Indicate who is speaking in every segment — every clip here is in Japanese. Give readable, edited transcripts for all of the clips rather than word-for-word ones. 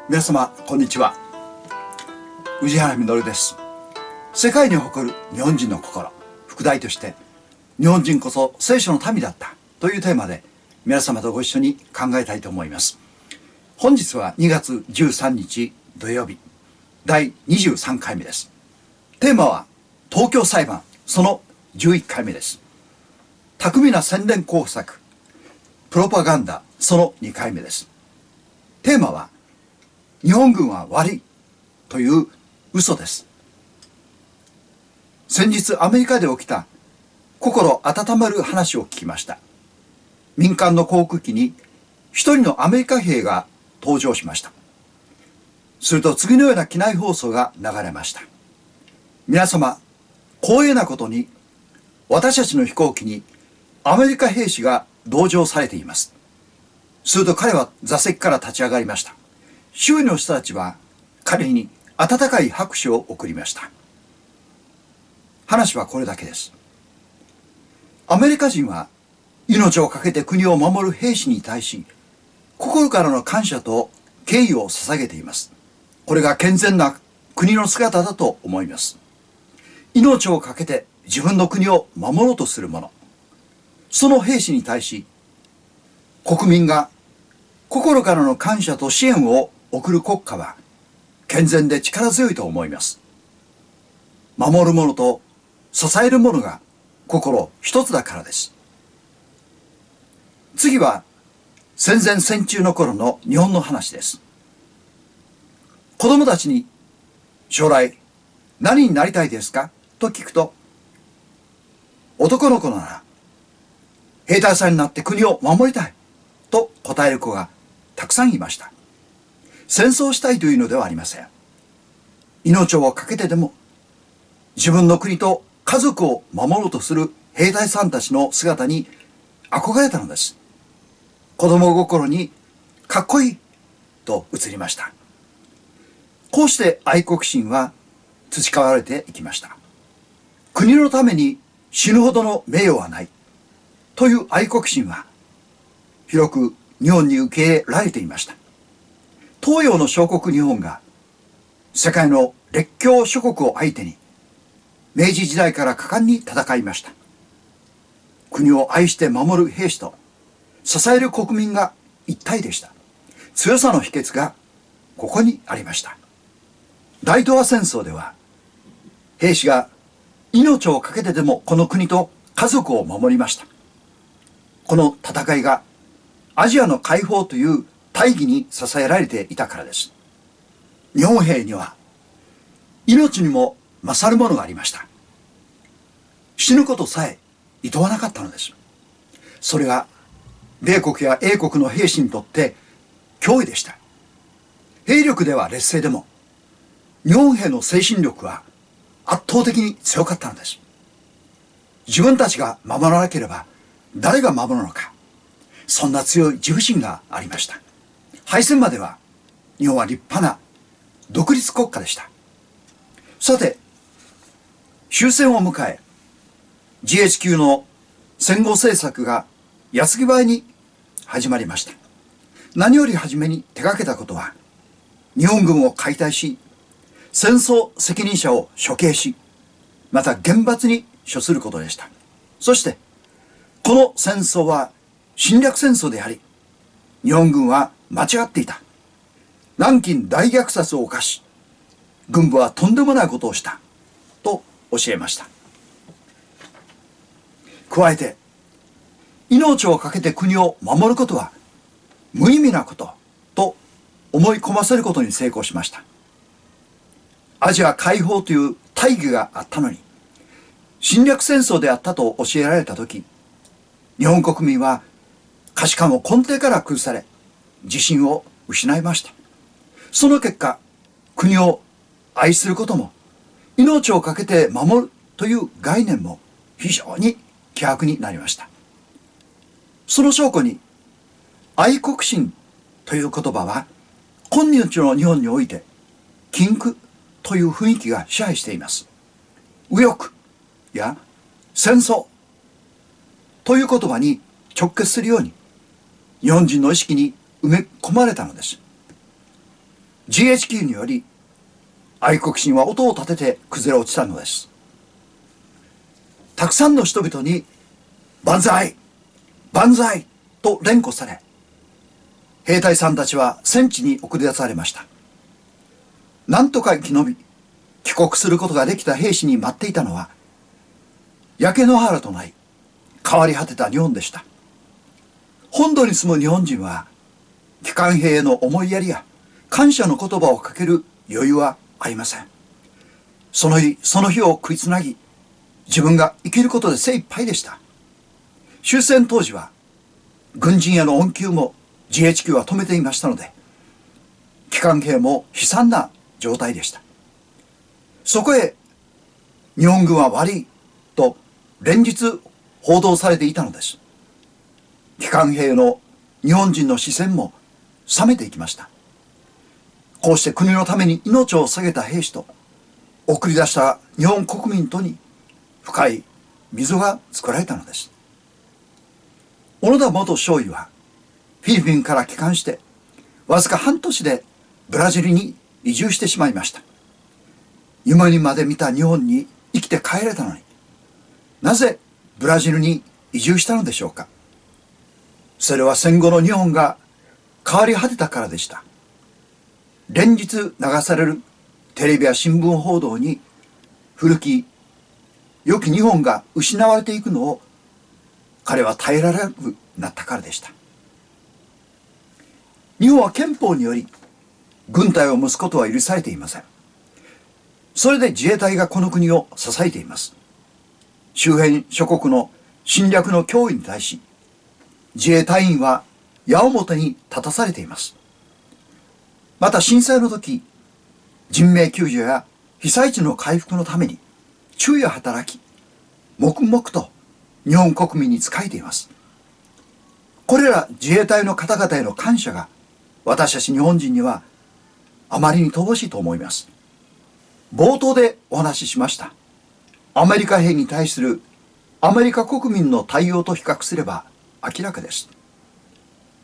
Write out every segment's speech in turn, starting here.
Speaker 1: 皆様こんにちは。宇治原実です。世界に誇る日本人の心、副題として日本人こそ聖書の民だったというテーマで皆様とご一緒に考えたいと思います。本日は2月13日土曜日、第23回目です。テーマは東京裁判その11回目です。巧みな宣伝工作プロパガンダその2回目です。テーマは日本軍は悪いという嘘です。先日アメリカで起きた心温まる話を聞きました。民間の航空機に一人のアメリカ兵が登場しました。すると次のような機内放送が流れました。皆様、光栄なことに私たちの飛行機にアメリカ兵士が同乗されています。すると彼は座席から立ち上がりました。周囲の人たちは彼に温かい拍手を送りました。話はこれだけです。アメリカ人は命を懸けて国を守る兵士に対し心からの感謝と敬意を捧げています。これが健全な国の姿だと思います。命を懸けて自分の国を守ろうとする者、その兵士に対し国民が心からの感謝と支援を送る国家は健全で力強いと思います。守る者と支える者が心一つだからです。次は戦前戦中の頃の日本の話です。子供たちに将来何になりたいですかと聞くと、男の子なら兵隊さんになって国を守りたいと答える子がたくさんいました。戦争したいというのではありません。命を懸けてでも自分の国と家族を守ろうとする兵隊さんたちの姿に憧れたのです。子供心にかっこいいと映りました。こうして愛国心は培われていきました。国のために死ぬほどの名誉はないという愛国心は広く日本に受け入れられていました。東洋の小国日本が世界の列強諸国を相手に明治時代から果敢に戦いました。国を愛して守る兵士と支える国民が一体でした。強さの秘訣がここにありました。大東亜戦争では兵士が命を懸けてでもこの国と家族を守りました。この戦いがアジアの解放という大義に支えられていたからです。日本兵には命にも勝るものがありました。死ぬことさえ厭わなかったのです。それが米国や英国の兵士にとって脅威でした。兵力では劣勢でも日本兵の精神力は圧倒的に強かったのです。自分たちが守らなければ誰が守るのか、そんな強い自負心がありました。敗戦までは日本は立派な独立国家でした。さて、終戦を迎え GHQ の戦後政策が矢継ぎ早に始まりました。何より初めに手掛けたことは日本軍を解体し戦争責任者を処刑し、また厳罰に処することでした。そしてこの戦争は侵略戦争であり、日本軍は間違っていた。南京大虐殺を犯し、軍部はとんでもないことをしたと教えました。加えて、命を懸けて国を守ることは無意味なことと思い込ませることに成功しました。アジア解放という大義があったのに、侵略戦争であったと教えられたとき、日本国民は価値観を根底から崩され、自信を失いました。その結果、国を愛することも、命を懸けて守るという概念も非常に希薄になりました。その証拠に、愛国心という言葉は、今日の日本において、禁句という雰囲気が支配しています。右翼や戦争という言葉に直結するように、日本人の意識に埋め込まれたのです。GHQ により愛国心は音を立てて崩れ落ちたのです。たくさんの人々に万歳万歳と連呼され、兵隊さんたちは戦地に送り出されました。なんとか生き延び帰国することができた兵士に待っていたのは、焼け野原となり変わり果てた日本でした。本土に住む日本人は帰還兵への思いやりや感謝の言葉をかける余裕はありません。その日その日を食いつなぎ、自分が生きることで精一杯でした。終戦当時は軍人への恩給も GHQ は止めていましたので、帰還兵も悲惨な状態でした。そこへ日本軍は悪いと連日報道されていたのです。帰還兵の日本人の視線も冷めていきました。こうして国のために命を捧げた兵士と送り出した日本国民とに深い溝が作られたのです。小野田元少尉はフィリピンから帰還してわずか半年でブラジルに移住してしまいました。夢にまで見た日本に生きて帰れたのに、なぜブラジルに移住したのでしょうか。それは戦後の日本が変わり果てたからでした。連日流されるテレビや新聞報道に古き良き日本が失われていくのを彼は耐えられなくなったからでした。日本は憲法により軍隊を持つことは許されていません。それで自衛隊がこの国を支えています。周辺諸国の侵略の脅威に対し、自衛隊員は矢面に立たされています。また震災の時、人命救助や被災地の回復のために昼夜働き、黙々と日本国民に仕えています。これら自衛隊の方々への感謝が私たち日本人にはあまりに乏しいと思います。冒頭でお話ししました。アメリカ兵に対するアメリカ国民の対応と比較すれば明らかです。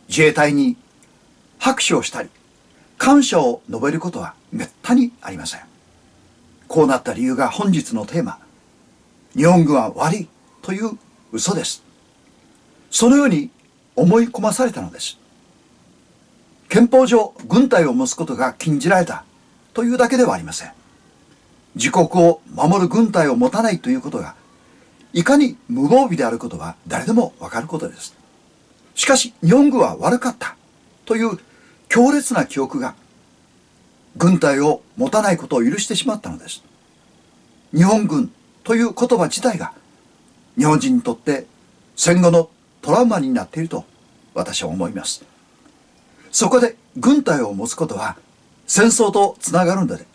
Speaker 1: 自衛隊に拍手をしたり、感謝を述べることはめったにありません。こうなった理由が本日のテーマ、日本軍は悪いという嘘です。そのように思い込まされたのです。憲法上、軍隊を持つことが禁じられたというだけではありません。自国を守る軍隊を持たないということが、いかに無防備であることは誰でもわかることです。しかし、日本軍は悪かったという強烈な記憶が、軍隊を持たないことを許してしまったのです。日本軍という言葉自体が、日本人にとって戦後のトラウマになっていると私は思います。そこで軍隊を持つことは戦争とつながるので、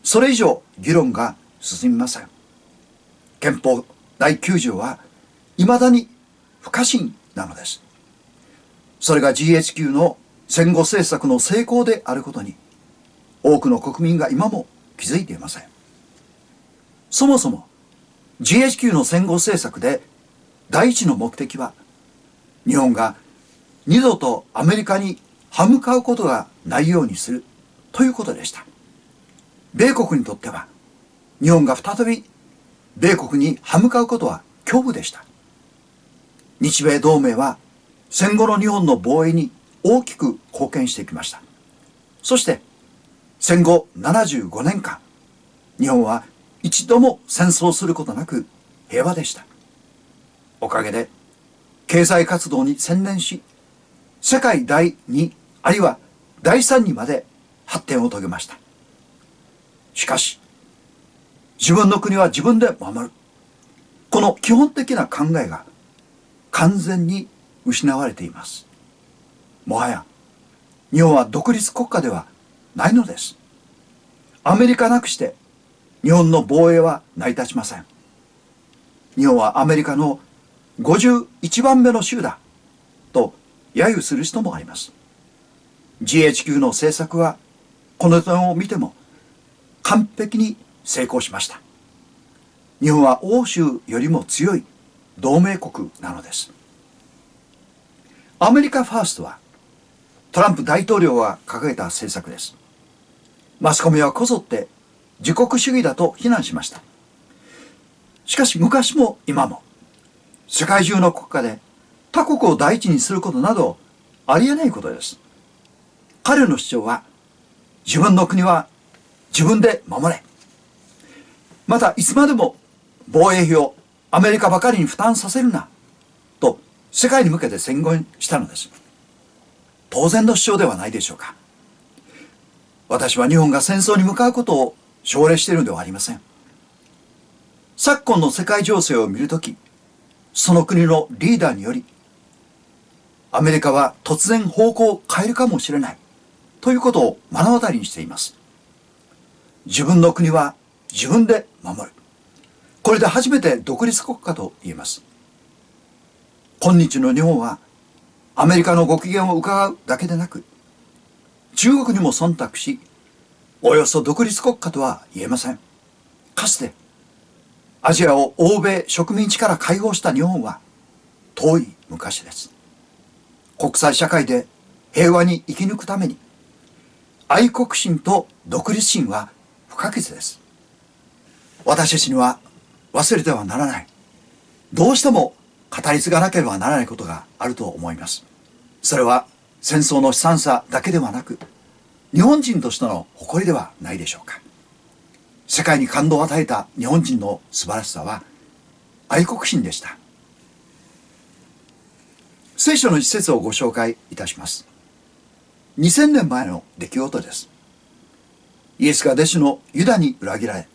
Speaker 1: それ以上議論が進みません。憲法第9条は未だに不可侵なのです。それが GHQ の戦後政策の成功であることに多くの国民が今も気づいていません。そもそも GHQ の戦後政策で第一の目的は、日本が二度とアメリカに歯向かうことがないようにするということでした。米国にとっては、日本が再び米国に歯向かうことは恐怖でした。日米同盟は戦後の日本の防衛に大きく貢献してきました。そして戦後75年間、日本は一度も戦争することなく平和でした。おかげで経済活動に専念し、世界第2あるいは第3にまで発展を遂げました。しかし、自分の国は自分で守る、この基本的な考えが完全に失われています。もはや日本は独立国家ではないのです。アメリカなくして日本の防衛は成り立ちません。日本はアメリカの51番目の州だと揶揄する人もあります。GHQ の政策はこの点を見ても完璧に成功しました。日本は欧州よりも強い同盟国なのです。アメリカファーストはトランプ大統領が掲げた政策です。マスコミはこぞって自国主義だと非難しました。しかし昔も今も世界中の国家で他国を第一にすることなどありえないことです。彼の主張は、自分の国は自分で守れ。またいつまでも防衛費をアメリカばかりに負担させるなと世界に向けて宣言したのです。当然の主張ではないでしょうか。私は日本が戦争に向かうことを奨励しているのではありません。昨今の世界情勢を見るとき、その国のリーダーによりアメリカは突然方向を変えるかもしれないということを目の当たりにしています。自分の国は自分で守る。これで初めて独立国家と言えます。今日の日本はアメリカのご機嫌を伺うだけでなく、中国にも忖度し、およそ独立国家とは言えません。かつてアジアを欧米植民地から解放した日本は遠い昔です。国際社会で平和に生き抜くために愛国心と独立心は不可欠です。私たちには忘れてはならない、どうしても語り継がなければならないことがあると思います。それは戦争の悲惨さだけではなく、日本人としての誇りではないでしょうか。世界に感動を与えた日本人の素晴らしさは愛国心でした。聖書の一節をご紹介いたします。2000年前の出来事です。イエスが弟子のユダに裏切られ、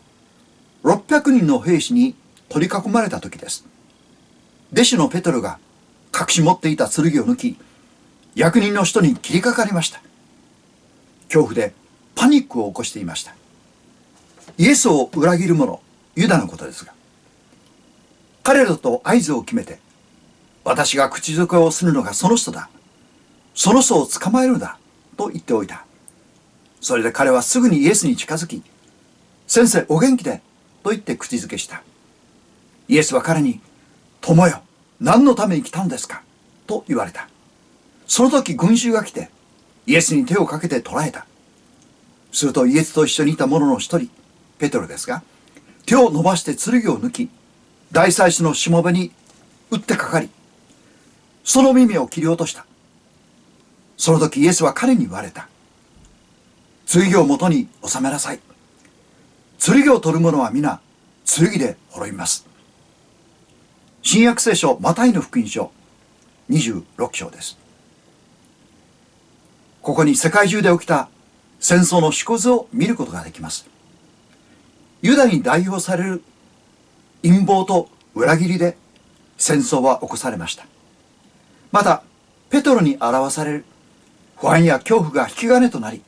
Speaker 1: 600人の兵士に取り囲まれた時です。弟子のペトロが隠し持っていた剣を抜き、役人の人に切りかかりました。恐怖でパニックを起こしていました。イエスを裏切る者、ユダのことですが、彼らと合図を決めて、私が口づけをするのがその人だ、その人を捕まえるのだと言っておいた。それで彼はすぐにイエスに近づき、先生お元気でと言って口づけした。イエスは彼に、友よ、何のために来たのですかと言われた。その時群衆が来てイエスに手をかけて捕らえた。するとイエスと一緒にいた者の一人、ペトロですが、手を伸ばして剣を抜き、大祭司のしもべに打ってかかり、その耳を切り落とした。その時イエスは彼に言われた。剣を元に収めなさい。剣を取る者は皆剣で滅びます。新約聖書マタイの福音書26章です。ここに世界中で起きた戦争の縮図を見ることができます。ユダに代表される陰謀と裏切りで戦争は起こされました。またペトロに表される不安や恐怖が引き金となり、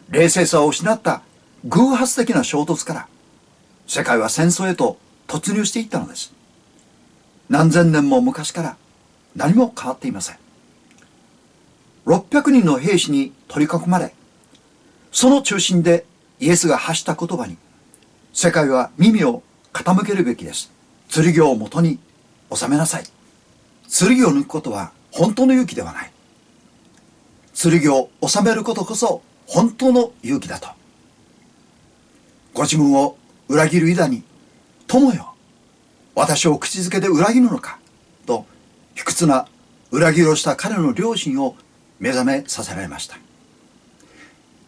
Speaker 1: 冷静さを失った偶発的な衝突から世界は戦争へと突入していったのです。何千年も昔から何も変わっていません。600人の兵士に取り囲まれ、その中心でイエスが発した言葉に世界は耳を傾けるべきです。剣を元に収めなさい。剣を抜くことは本当の勇気ではない。剣を収めることこそ本当の勇気だと。ご自分を裏切るユダに、友よ、私を口づけで裏切るのかと卑屈な裏切りをした彼の良心を目覚めさせられました。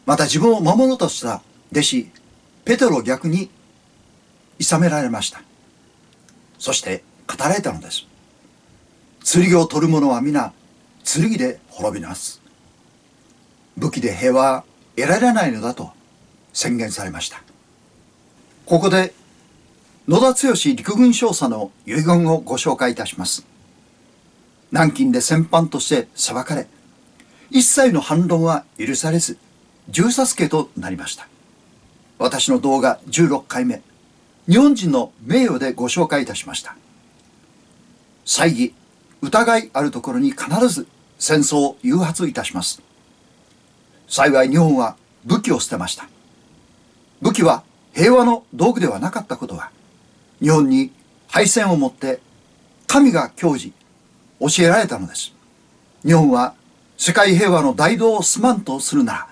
Speaker 1: また自分を守ろうとした弟子ペテロを逆に諌められました。そして語られたのです。剣を取る者は皆剣で滅びます。武器で平和は得られないのだと宣言されました。ここで野田剛陸軍少佐の遺言をご紹介いたします。南京で戦犯として裁かれ、一切の反論は許されず銃殺刑となりました。私の動画16回目、日本人の名誉でご紹介いたしました。猜疑、疑いあるところに必ず戦争を誘発いたします。幸い日本は武器を捨てました。武器は平和の道具ではなかったことは、日本に敗戦をもって神が教示、教えられたのです。日本は世界平和の大道をすまんとするなら、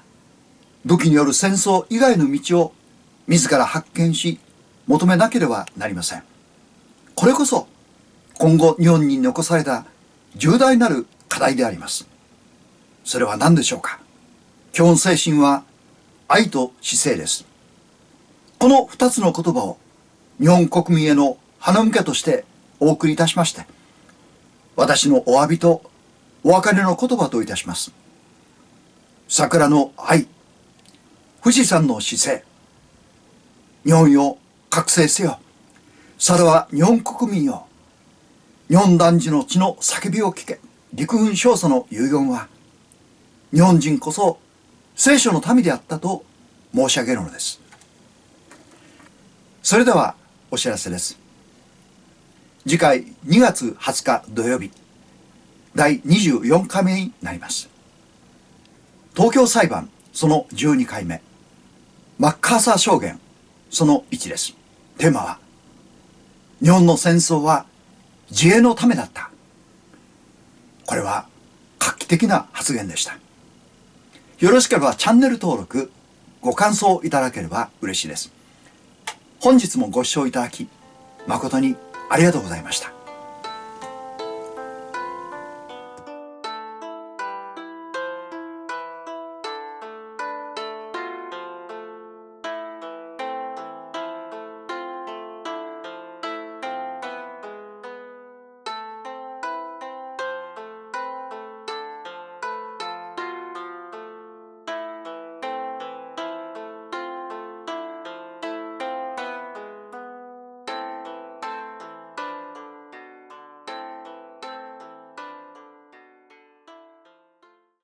Speaker 1: 武器による戦争以外の道を自ら発見し求めなければなりません。これこそ今後日本に残された重大なる課題であります。それは何でしょうか。基本精神は愛と知性です。この二つの言葉を日本国民への花向けとしてお送りいたしまして、私のお詫びとお別れの言葉といたします。桜の愛、富士山の姿勢、日本よ覚醒せよ。さらは日本国民よ。日本男児の血の叫びを聞け。陸軍少佐の遺言は、日本人こそ聖書の民であったと申し上げるのです。それではお知らせです。次回2月20日土曜日、第24回目になります。東京裁判その12回目、マッカーサー証言その1です。テーマは、日本の戦争は自衛のためだった。これは画期的な発言でした。よろしければチャンネル登録、ご感想いただければ嬉しいです。本日もご視聴いただき、誠にありがとうございました。